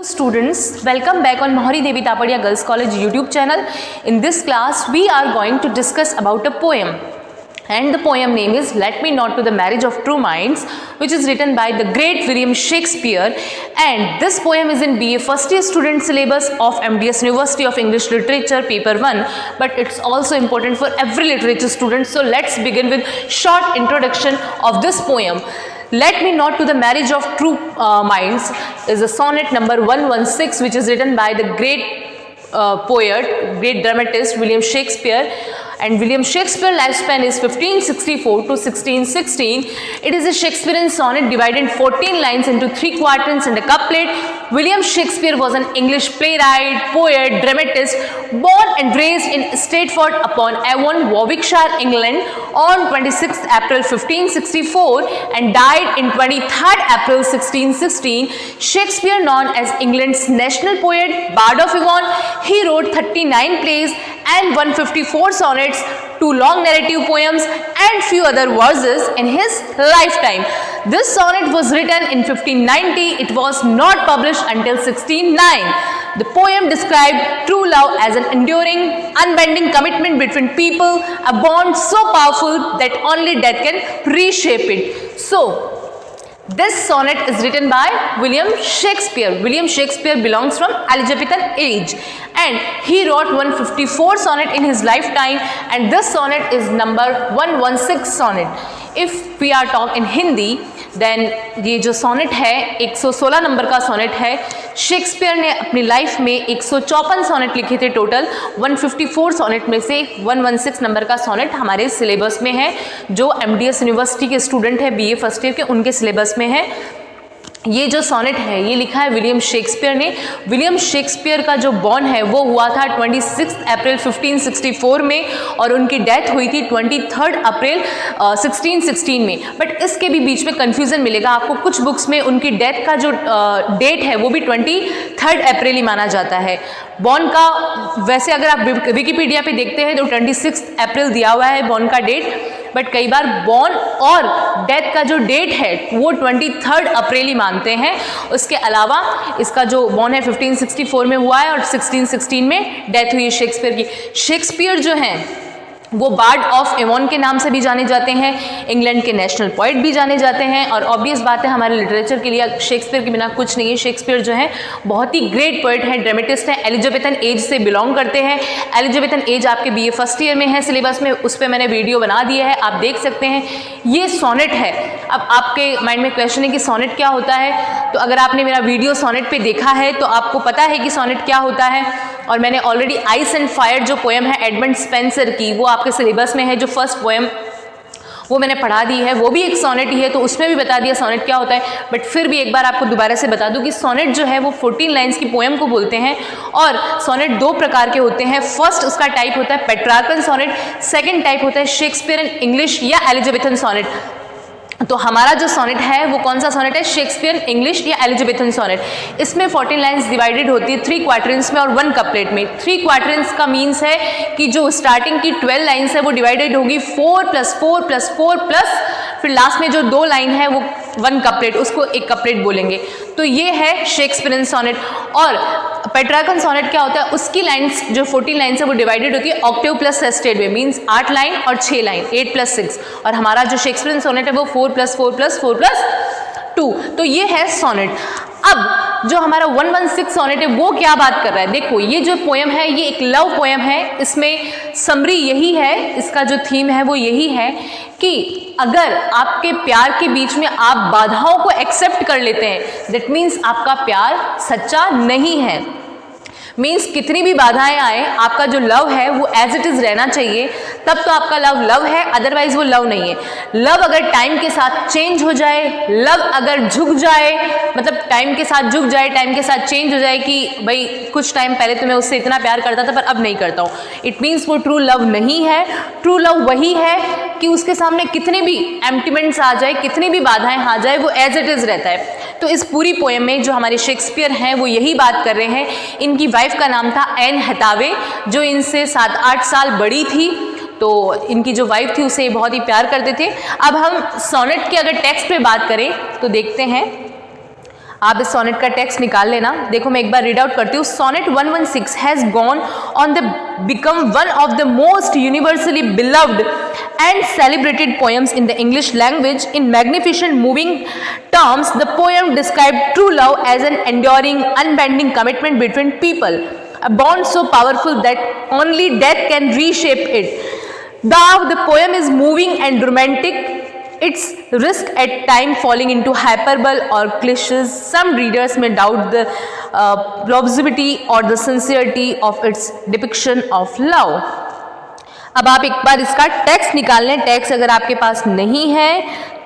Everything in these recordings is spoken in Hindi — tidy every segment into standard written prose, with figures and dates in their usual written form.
Students, welcome back on Mohari Devi Tapadia Girls College YouTube channel. In this class, we are going to discuss about a poem. And the poem name is Let Me Not to the Marriage of True Minds, which is written by the great William Shakespeare. And this poem is in BA first year student syllabus of MDS University of English Literature paper 1. But it's also important for every literature student. So let's begin with short introduction of this poem. Let Me Not to the Marriage of True Minds is a sonnet number 116, which is written by the great poet, great dramatist William Shakespeare. And William Shakespeare's lifespan is 1564 to 1616. It is a Shakespearean sonnet divided in 14 lines into 3 quatrains and a couplet. William Shakespeare was an English playwright, poet, dramatist, born and raised in Stratford upon Avon, Warwickshire, England on 26th April 1564 and died in 23rd April 1616. Shakespeare, known as England's national poet, Bard of Avon, he wrote 39 plays and 154 sonnets, 2 long narrative poems and few other verses in his lifetime. This sonnet was written in 1590. It was not published until 1609. The poem described true love as an enduring, unbending commitment between people, a bond so powerful that only death can reshape it. So, this sonnet is written by William Shakespeare. William Shakespeare belongs from Elizabethan age and he wrote 154 sonnet in his lifetime, and this sonnet is number 116 sonnet. If we are talking in Hindi, then ये जो सोनेट है 116 नंबर का सोनेट है. शेक्सपियर ने अपनी लाइफ में 154 सोनेट लिखे थे टोटल. 154 सोनेट में से 116 नंबर का सोनेट हमारे सिलेबस में है. जो एमडीएस यूनिवर्सिटी के स्टूडेंट है बीए फर्स्ट ईयर के, उनके सिलेबस में है. ये जो सोनेट है ये लिखा है विलियम शेक्सपियर ने. विलियम शेक्सपियर का जो बॉर्न है वो हुआ था 26 अप्रैल 1564 में और उनकी डेथ हुई थी 23 अप्रैल 1616 में. बट इसके भी बीच में कन्फ्यूज़न मिलेगा आपको. कुछ बुक्स में उनकी डेथ का जो डेट है वो भी 23 अप्रैल ही माना जाता है. बॉर्न का वैसे अगर आप विकिपीडिया पे देखते हैं तो 26 अप्रैल दिया हुआ है बॉर्न का डेट, बट कई बार बॉर्न और डेथ का जो डेट है वो 23 अप्रैल ही मानते हैं. उसके अलावा इसका जो बॉर्न है 1564 में हुआ है और 1616 में डेथ हुई है शेक्सपियर की. शेक्सपियर जो हैं वो बार्ड ऑफ एवॉन के नाम से भी जाने जाते हैं, इंग्लैंड के नेशनल पोइट भी जाने जाते हैं. और ऑब्वियस बात है हमारे लिटरेचर के लिए शेक्सपियर के बिना कुछ नहीं है. शेक्सपियर जो है बहुत ही ग्रेट पोइट हैं, ड्रामेटिस्ट हैं, एलिजाबेथन एज से बिलोंग करते हैं. एलिजाबेथन एज आपके बीए फर्स्ट ईयर में है सिलेबस में, उस पर मैंने वीडियो बना दिया है, आप देख सकते हैं. ये सोनेट है. अब आपके माइंड में क्वेश्चन है कि सोनेट क्या होता है, तो अगर आपने मेरा वीडियो सोनेट पे देखा है तो आपको पता है कि सोनेट क्या होता है. और मैंने ऑलरेडी आइस एंड फायर जो पोएम है एडमंड स्पेंसर की, वो आपके सिलेबस में है. जो फर्स्ट पोएम वो मैंने पढ़ा दी है, वो भी एक सोनेट ही है, तो उसमें भी बता दिया सोनेट क्या होता है. बट फिर भी एक बार आपको दोबारा से बता दूं कि सोनेट जो है वो 14 लाइन्स की पोएम को बोलते हैं. और सोनेट 2 प्रकार के होते हैं. फर्स्ट उसका टाइप होता है पेट्रार्कन सोनेट, सेकेंड टाइप होता है शेक्सपियरन इंग्लिश या एलिजाबेथन सोनेट. तो हमारा जो सोनेट है वो कौन सा सोनेट है, शेक्सपियर इंग्लिश या एलिजाबेथन सोनेट. इसमें 14 लाइन्स डिवाइडेड होती है 3 क्वार्टरन्स में और 1 कपलेट में. 3 क्वार्टरन्स का मीन्स है कि जो स्टार्टिंग की 12 लाइन्स है वो डिवाइडेड होगी 4 + 4 + 4 प्लस फिर लास्ट में जो 2 लाइन है वो 1 कपलेट, उसको एक कपलेट बोलेंगे. तो ये है शेक्सपियरन सोनेट. और पेट्रार्कन सोनेट क्या होता है, उसकी लाइन्स जो 14 लाइन्स है वो डिवाइडेड होती है ऑक्टेव प्लस सेस्टेड में, मीन्स 8 लाइन और 6 लाइन, 8 + 6. और हमारा जो शेक्सपियरन सोनेट है वो 4 + 4 + 4 + 2. तो ये है सोनेट. अब जो हमारा 116 सोनेट है वो क्या बात कर रहा है, देखो ये जो पोएम है ये एक लव पोएम है. इसमें समरी यही है, इसका जो थीम है वो यही है कि अगर आपके प्यार के बीच में आप बाधाओं को एक्सेप्ट कर लेते हैं, दैट मीन्स आपका प्यार सच्चा नहीं है. मीन्स कितनी भी बाधाएं आए आपका जो लव है वो एज इट इज़ रहना चाहिए, तब तो आपका लव लव है, अदरवाइज वो लव नहीं है. लव अगर टाइम के साथ चेंज हो जाए, लव अगर झुक जाए, मतलब टाइम के साथ झुक जाए, टाइम के साथ चेंज हो जाए कि भाई कुछ टाइम पहले तो मैं उससे इतना प्यार करता था पर अब नहीं करता हूँ, इट मीन्स वो ट्रू लव नहीं है. ट्रू लव वही है कि उसके सामने कितने भी एम्प्टीमेंट्स आ जाए, कितनी भी बाधाएं आ जाए, वो एज इट इज़ रहता है. तो इस पूरी पोएम में जो हमारे शेक्सपियर हैं वो यही बात कर रहे हैं. इनकी वाइफ का नाम था एन हैथावे, जो इनसे 7-8 साल बड़ी थी. तो इनकी जो वाइफ थी उसे बहुत ही प्यार करते थे. अब हम सोनेट के अगर टेक्स्ट पे बात करें तो देखते हैं आप इस सोनेट का टेक्स्ट निकाल लेना। देखो मैं एक बार रीड आउट करती हूँ। Sonnet 116 has gone on the become one of the most universally beloved and celebrated poems in the English language. In magnificent moving terms, the poem described true love as an enduring, unbending commitment between people, a bond so powerful that only death can reshape it. The poem is moving and romantic, its risk at time falling into hyperbole or cliches. Some readers may doubt the plausibility or the sincerity of its depiction of love. अब आप एक बार इसका टेक्स्ट निकाल लें। टेक्स्ट अगर आपके पास नहीं है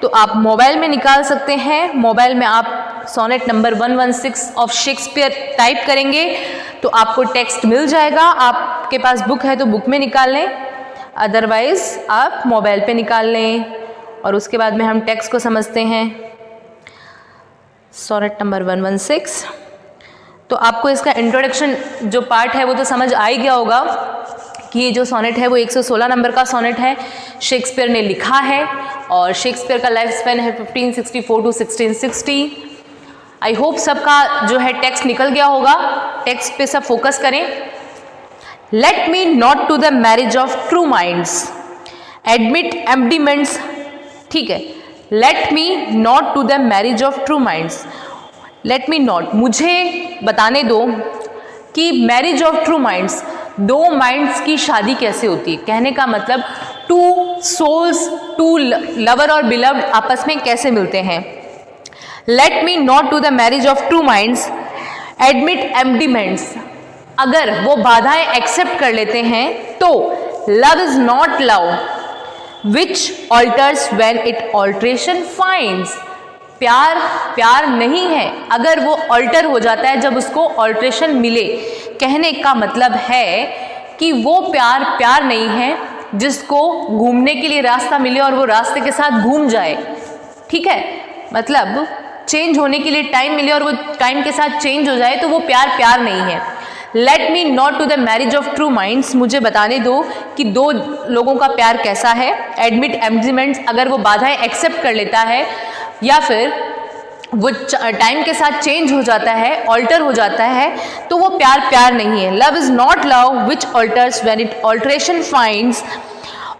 तो आप मोबाइल में निकाल सकते हैं। मोबाइल में आप sonnet number 116 of Shakespeare type करेंगे तो आपको टेक्स्ट मिल जाएगा। आपके पास बुक है तो बुक में निकाल लें, अदरवाइज आप मोबाइल पे निकाल लें। और उसके बाद में हम टेक्स्ट को समझते हैं। सोनेट नंबर 116, तो आपको इसका इंट्रोडक्शन जो पार्ट है वो तो समझ आ ही गया होगा कि ये जो सोनेट है वो 116 नंबर का सोनेट है, शेक्सपियर ने लिखा है और शेक्सपियर का लाइफ स्पेन है 1564 टू 1660। आई होप सबका जो है टेक्स्ट निकल गया होगा। टेक्स्ट पे सब फोकस करें। Let me not to the marriage of true minds admit impediments, ठीक है। Let me not to the marriage of true minds, let me not, मुझे बताने दो कि मैरिज ऑफ ट्रू माइंड्स, दो माइंड्स की शादी कैसे होती है। कहने का मतलब टू सोल्स, टू लवर और बिलव्ड आपस में कैसे मिलते हैं। Let me not to the marriage of true minds admit impediments, अगर वो बाधाएं एक्सेप्ट कर लेते हैं तो love is not love which alters when it alteration finds, प्यार प्यार नहीं है अगर वो ऑल्टर हो जाता है जब उसको ऑल्ट्रेशन मिले। कहने का मतलब है कि वो प्यार प्यार नहीं है जिसको घूमने के लिए रास्ता मिले और वो रास्ते के साथ घूम जाए, ठीक है। मतलब चेंज होने के लिए टाइम मिले और वो टाइम के साथ चेंज हो जाए तो वो प्यार प्यार नहीं है। Let me not to the marriage of true minds, मुझे बताने दो कि दो लोगों का प्यार कैसा है। एडमिट एम्पटीमेंट्स, अगर वो बाधाएं एक्सेप्ट कर लेता है या फिर वो टाइम के साथ चेंज हो जाता है, ऑल्टर हो जाता है, तो वो प्यार प्यार नहीं है। Love is not love which alters when it alteration finds,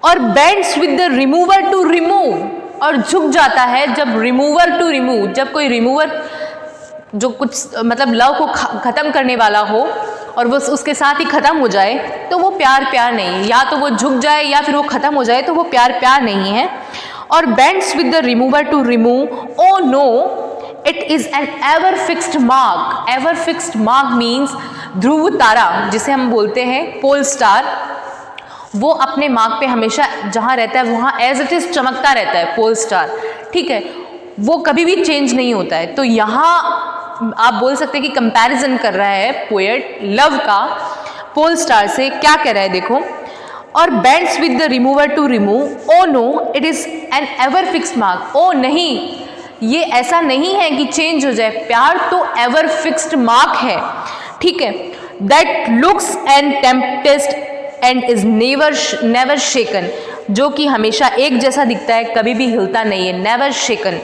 और bends with the remover to remove, और झुक जाता है जब रिमूवर टू रिमूव, जब कोई रिमूवर जो कुछ मतलब लव को ख़त्म करने वाला हो और वो उसके साथ ही ख़त्म हो जाए तो वो प्यार प्यार नहीं है। या तो वो झुक जाए या फिर वो ख़त्म हो जाए तो वो प्यार प्यार नहीं है। और bends with the remover to remove, oh no it is an ever fixed mark. Ever fixed mark means ध्रुव तारा जिसे हम बोलते हैं पोल स्टार, वो अपने मार्क पे हमेशा जहाँ रहता है वहाँ एज इट इज़ चमकता रहता है पोल स्टार, ठीक है, वो कभी भी चेंज नहीं होता है। तो यहाँ आप बोल सकते हैं कि कंपैरिजन कर रहा है पोएट लव का पोल स्टार से। क्या कह रहा है देखो, और bends with the remover to remove, oh no it is an ever fixed mark, ओ नहीं ये ऐसा नहीं है कि चेंज हो जाए, प्यार तो एवर फिक्स्ड मार्क है, ठीक है। That looks and tempest and is never shaken, जो कि हमेशा एक जैसा दिखता है, कभी भी हिलता नहीं है, never shaken.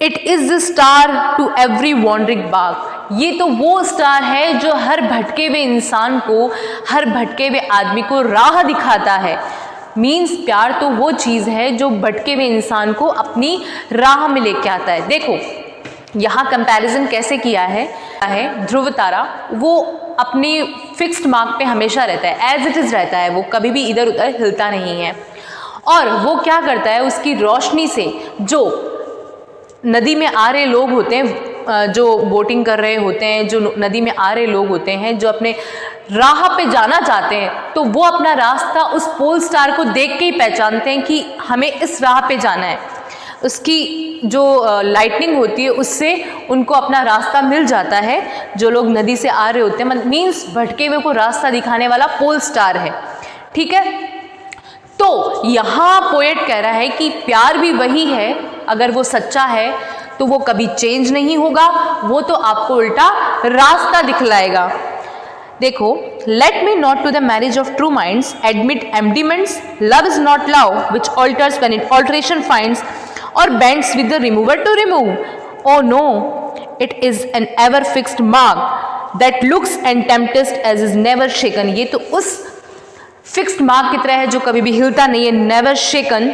It is the star to every wandering bark, ये तो वो स्टार है जो हर भटके हुए इंसान को, हर भटके हुए आदमी को राह दिखाता है। मीन्स प्यार तो वो चीज़ है जो भटके हुए इंसान को अपनी राह में लेके आता है। देखो यहाँ कंपैरिजन कैसे किया है, ध्रुव तारा वो अपनी फिक्स्ड मार्क पे हमेशा रहता है, एज इट इज़ रहता है, वो कभी भी इधर उधर हिलता नहीं है। और वो क्या करता है, उसकी रोशनी से जो नदी में आ रहे लोग होते हैं, जो बोटिंग कर रहे होते हैं, जो नदी में आ रहे लोग होते हैं, जो अपने राह पे जाना चाहते हैं, तो वो अपना रास्ता उस पोल स्टार को देख के ही पहचानते हैं कि हमें इस राह पे जाना है। उसकी जो लाइटनिंग होती है उससे उनको अपना रास्ता मिल जाता है। जो लोग नदी से आ रहे होते हैं मीन्स भटके हुए को रास्ता दिखाने वाला पोल स्टार है, ठीक है। तो यहाँ पोएट कह रहा है कि प्यार भी वही है, अगर वो सच्चा है तो वो कभी चेंज नहीं होगा, वो तो आपको उल्टा रास्ता दिखलाएगा। देखो, let me not to the marriage of true minds admit impediments, love is not love which alters when it alteration finds, और bends with the remover to remove, oh no it is an ever fixed mark that looks and tempest as is never shaken. ये तो उस फिक्स्ड मार्क की तरह है जो कभी भी हिलता नहीं है, never shaken.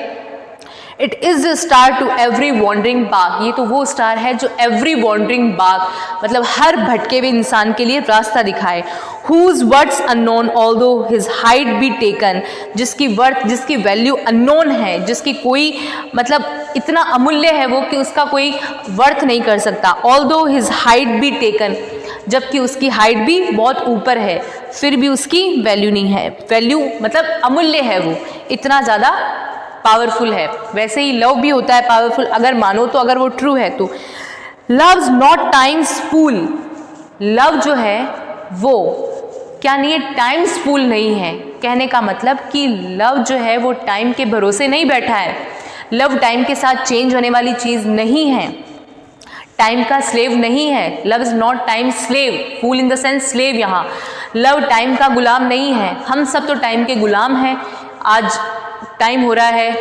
It is the star to every wandering bark. ये तो वो स्टार है जो एवरी वॉन्डरिंग बाग मतलब हर भटके हुए इंसान के लिए रास्ता दिखाए। Whose words unknown although his height be taken. जिसकी वर्थ, जिसकी वैल्यू अननोन है, जिसकी कोई मतलब इतना अमूल्य है वो कि उसका कोई वर्थ नहीं कर सकता। Although his height be taken, जबकि उसकी हाइट भी बहुत ऊपर है, फिर भी उसकी वैल्यू नहीं है। वैल्यू मतलब अमूल्य है, वो इतना ज़्यादा पावरफुल है। वैसे ही लव भी होता है पावरफुल, अगर मानो तो, अगर वो ट्रू है तो। Loves not time's fool. Love जो है वो क्या नहीं है, टाइम्स फूल नहीं है। कहने का मतलब कि लव जो है वो टाइम के भरोसे नहीं बैठा है। लव टाइम के साथ चेंज होने वाली चीज़ नहीं है, टाइम का स्लेव नहीं है। Love is not time slave, fool in the sense slave. यहाँ लव टाइम का गुलाम नहीं है। हम सब तो टाइम के गुलाम हैं। आज टाइम हो रहा है,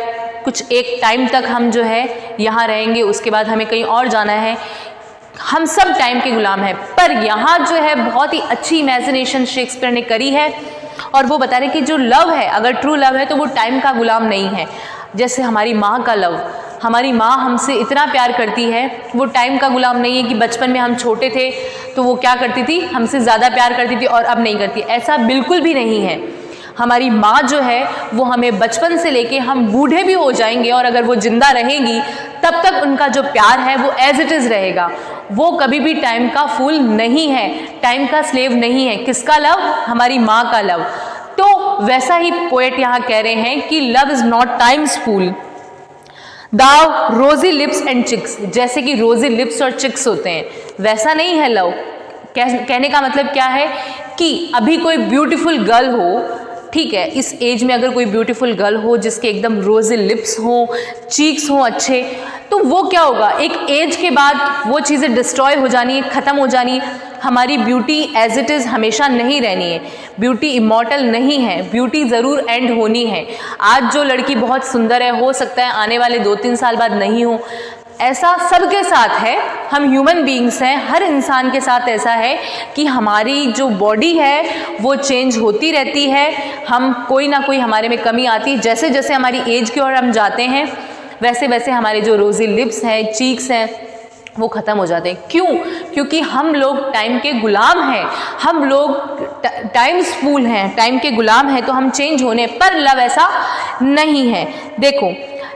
कुछ एक टाइम तक हम जो है यहाँ रहेंगे, उसके बाद हमें कहीं और जाना है। हम सब टाइम के गुलाम हैं। पर यहाँ जो है बहुत ही अच्छी इमेजिनेशन शेक्सपियर ने करी है और वो बता रहे कि जो लव है, अगर ट्रू लव है तो वो टाइम का गुलाम नहीं है। जैसे हमारी माँ का लव, हमारी माँ हमसे इतना प्यार करती है, वो टाइम का गुलाम नहीं है कि बचपन में हम छोटे थे तो वो क्या करती थी, हमसे ज़्यादा प्यार करती थी और अब नहीं करती। ऐसा बिल्कुल भी नहीं है। हमारी माँ जो है वो हमें बचपन से लेके हम बूढ़े भी हो जाएंगे और अगर वो जिंदा रहेंगी तब तक उनका जो प्यार है वो एज इट इज़ रहेगा। वो कभी भी टाइम का फूल नहीं है, टाइम का स्लेव नहीं है। किसका लव? हमारी माँ का लव। तो वैसा ही पोएट यहाँ कह रहे हैं कि लव इज़ नॉट टाइम्स फूल दाव रोजी लिप्स एंड चिक्स। जैसे कि रोजी लिप्स और चिक्स होते हैं, वैसा नहीं है लव। कहने का मतलब क्या है कि अभी कोई ब्यूटीफुल गर्ल हो, ठीक है, इस एज में अगर कोई ब्यूटीफुल गर्ल हो जिसके एकदम रोजी लिप्स हो, चीक्स हो अच्छे, तो वो क्या होगा, एक एज के बाद वो चीज़ें डिस्ट्रॉय हो जानी है, ख़त्म हो जानी है। हमारी ब्यूटी एज इट इज़ हमेशा नहीं रहनी है, ब्यूटी इमॉर्टल नहीं है, ब्यूटी ज़रूर एंड होनी है। आज जो लड़की बहुत सुंदर है, हो सकता है आने वाले 2-3 साल बाद नहीं हो। ऐसा सबके साथ है, हम ह्यूमन बीइंग्स हैं, हर इंसान के साथ ऐसा है कि हमारी जो बॉडी है वो चेंज होती रहती है। हम कोई ना कोई हमारे में कमी आती है। जैसे जैसे हमारी एज की ओर हम जाते हैं वैसे वैसे हमारे जो रोजी लिप्स हैं, चीक्स हैं, वो ख़त्म हो जाते हैं। क्यों? क्योंकि हम लोग टाइम के गुलाम हैं, हम लोग टाइम्स फूल हैं, टाइम के गुलाम हैं, तो हम चेंज होने। पर लव ऐसा नहीं है। देखो,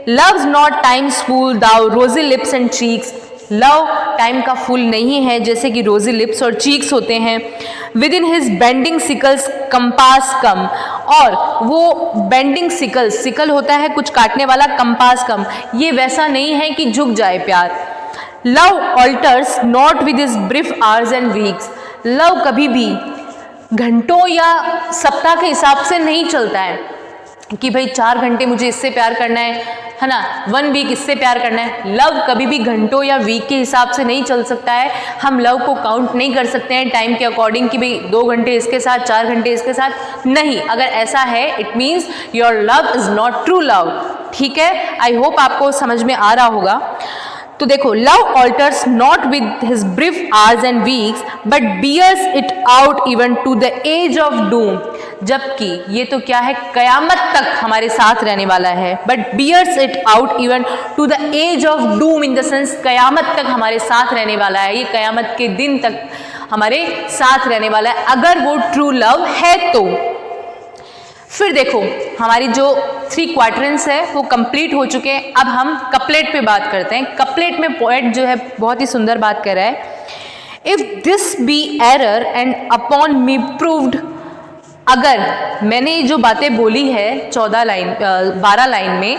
love's not time's fool though rosy lips and cheeks. Love time का फूल नहीं है जैसे कि रोजी लिप्स और चीक्स होते हैं। Within his bending sickle's compass come, और वो बेंडिंग सिकल्स, सिकल होता है कुछ काटने वाला, कंपास कम, ये वैसा नहीं है कि झुक जाए प्यार। Love alters not with his brief hours and weeks. Love कभी भी घंटों या सप्ताह के हिसाब से नहीं चलता है कि भाई 4 घंटे मुझे इससे प्यार करना है ना, 1 वीक इससे प्यार करना है। लव कभी भी घंटों या वीक के हिसाब से नहीं चल सकता है। हम लव को काउंट नहीं कर सकते हैं टाइम के अकॉर्डिंग कि भाई 2 घंटे इसके साथ, 4 घंटे इसके साथ, नहीं। अगर ऐसा है it means your love is not true love. ठीक है, आई होप आपको समझ में आ रहा होगा। तो देखो, love alters not with his brief hours and weeks but bears it out even to the edge of doom. जबकि ये तो क्या है, कयामत तक हमारे साथ रहने वाला है। But bears it out even to the edge of doom in the sense कयामत तक हमारे साथ रहने वाला है, ये कयामत के दिन तक हमारे साथ रहने वाला है, अगर वो ट्रू लव है तो। फिर देखो, हमारी जो 3 क्वाड्रेंट्स है वो कंप्लीट हो चुके हैं। अब हम कपलेट पे बात करते हैं। कपलेट में पोएट जो है बहुत ही सुंदर बात कर रहा है। If this be error and upon me proved, अगर मैंने जो बातें बोली है 12 लाइन में,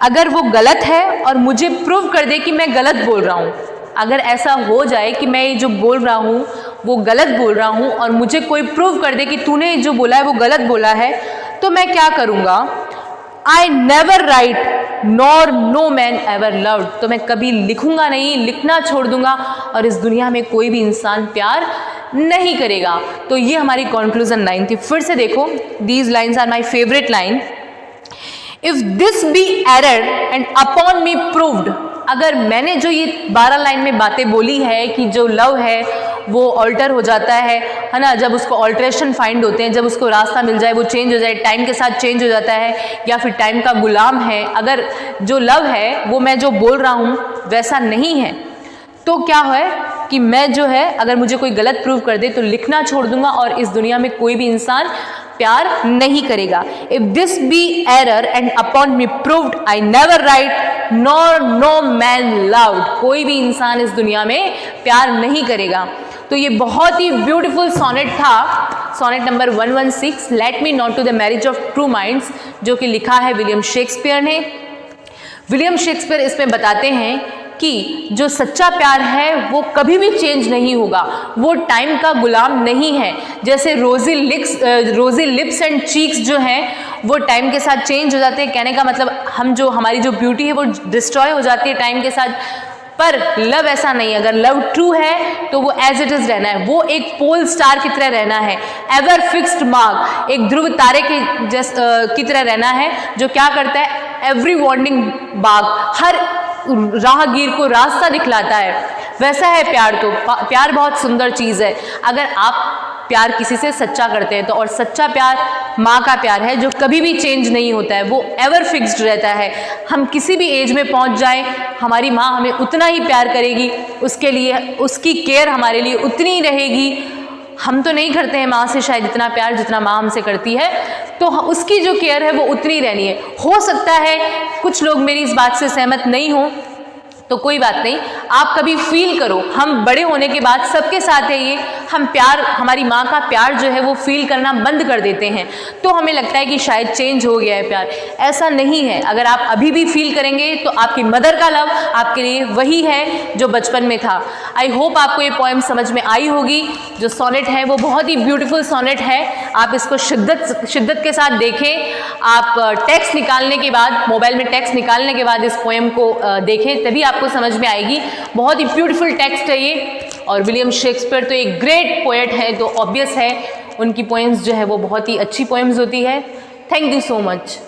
अगर वो गलत है और मुझे प्रूव कर दे कि मैं गलत बोल रहा हूँ, अगर ऐसा हो जाए कि मैं ये जो बोल रहा हूँ वो गलत बोल रहा हूँ और मुझे कोई प्रूव कर दे कि तूने जो बोला है वो गलत बोला है, तो मैं क्या करूँगा? I never write nor no man ever loved. तो मैं कभी लिखूँगा नहीं, लिखना छोड़ दूंगा और इस दुनिया में कोई भी इंसान प्यार नहीं करेगा। तो ये हमारी कंक्लूजन लाइन थी। फिर से देखो, these lines are my favourite line. If this be error and upon me proved, अगर मैंने जो ये 12 लाइन में बातें बोली है कि जो लव है वो ऑल्टर हो जाता है ना, जब उसको ऑल्ट्रेशन फाइंड होते हैं, जब उसको रास्ता मिल जाए वो चेंज हो जाए, टाइम के साथ चेंज हो जाता है या फिर टाइम का गुलाम है, अगर जो लव है वो मैं जो बोल रहा हूँ वैसा नहीं है, तो क्या है कि मैं जो है अगर मुझे कोई गलत प्रूव कर दे तो लिखना छोड़ दूंगा और इस दुनिया में कोई भी इंसान प्यार नहीं करेगा। If this be error and upon me proved I never write nor no man loved, कोई भी इंसान इस दुनिया में प्यार नहीं करेगा। तो ये बहुत ही ब्यूटीफुल सोनेट था, sonnet number 116 let me not to the marriage of true minds, जो कि लिखा है विलियम शेक्सपियर ने। विलियम शेक्सपियर इसमें बताते हैं कि जो सच्चा प्यार है वो कभी भी चेंज नहीं होगा, वो टाइम का गुलाम नहीं है। जैसे रोजी लिप्स एंड चीक्स जो हैं वो टाइम के साथ चेंज हो जाते हैं, कहने का मतलब हमारी जो ब्यूटी है वो डिस्ट्रॉय हो जाती है टाइम के साथ, पर लव ऐसा नहीं है। अगर लव ट्रू है तो वो एज इट इज रहना है, वो एक पोल स्टार की तरह रहना है, एवर फिक्स्ड मार्क, एक ध्रुव तारे की तरह रहना है, जो क्या करता है एवरी वार्निंग बाग, हर राहगीर को रास्ता दिखलाता है। वैसा है प्यार। तो प्यार बहुत सुंदर चीज़ है। अगर आप प्यार किसी से सच्चा करते हैं तो, और सच्चा प्यार माँ का प्यार है जो कभी भी चेंज नहीं होता है, वो एवर फिक्स्ड रहता है। हम किसी भी एज में पहुँच जाएं, हमारी माँ हमें उतना ही प्यार करेगी, उसके लिए उसकी केयर हमारे लिए उतनी ही रहेगी। हम तो नहीं करते हैं माँ से शायद इतना प्यार जितना माँ हमसे करती है, तो उसकी जो केयर है वो उतनी रहनी है। हो सकता है कुछ लोग मेरी इस बात से सहमत नहीं हो, तो कोई बात नहीं, आप कभी फील करो, हम बड़े होने के बाद सबके साथ है ये, हम प्यार, हमारी माँ का प्यार जो है वो फील करना बंद कर देते हैं, तो हमें लगता है कि शायद चेंज हो गया है प्यार। ऐसा नहीं है। अगर आप अभी भी फील करेंगे तो आपकी मदर का लव आपके लिए वही है जो बचपन में था। आई होप आपको ये पोएम समझ में आई होगी। जो सोनेट है वो बहुत ही ब्यूटीफुल सोनेट है, आप इसको शिद्दत के साथ देखें। आप टेक्स्ट निकालने के बाद, मोबाइल में टेक्स्ट निकालने के बाद इस पोएम को देखें, तभी आपको समझ में आएगी। बहुत ही ब्यूटीफुल टेक्स्ट है ये, और विलियम शेक्सपियर तो एक ग्रेट पोएट है, तो ऑब्वियस है उनकी पोएम्स जो है वो बहुत ही अच्छी पोएम्स होती है। Thank you so much.